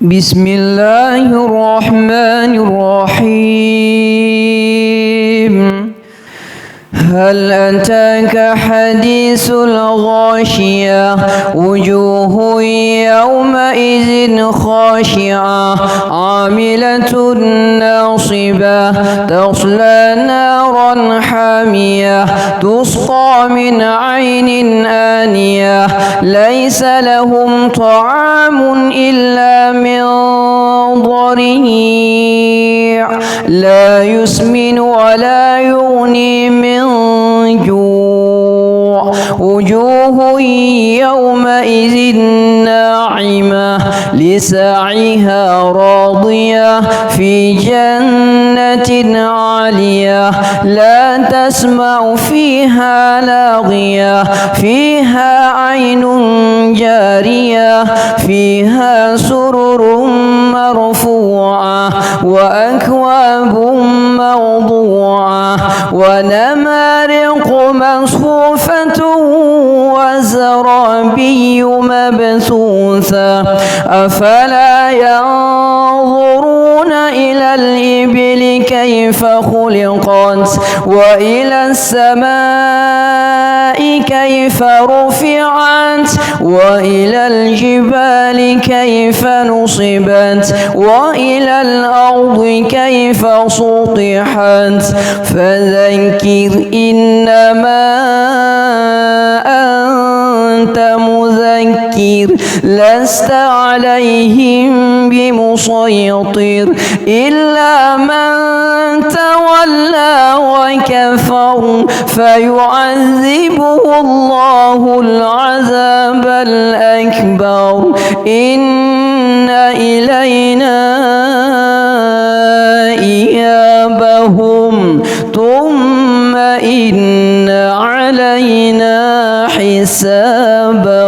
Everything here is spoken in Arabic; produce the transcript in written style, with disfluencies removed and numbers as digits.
بسم الله الرحمن الرحيم. هل أتاك حديث الغاشية وجوه يومئذ خاشعة عاملة ناصبة تصلى نارا حامية تسقى من عين آنية ليس لهم طعام إلا من ضريع لا يسمن ولا يغني من جوع وجوه يومئذ ناعمة لسعيها راضية في جنة عالية لا تسمع فيها لاغية فيها عين جارية فيها سرر مرفوعة وأكواب موضوعة ونمارق مصفوفة وزرابي مبثوثة أفلا ينظرون إلى الإبل كيف خلقت وإلى السماء كيف رفعت وإلى الجبال كيف نصبت وإلى الأرض كيف سطحت فذكر إنما أنت مذكر لست عليهم بمسيطر إلا من تولى وكفر فيعذبه الله العذاب الأكبر إن إلينا إيابهم ثم إن علينا حسابهم.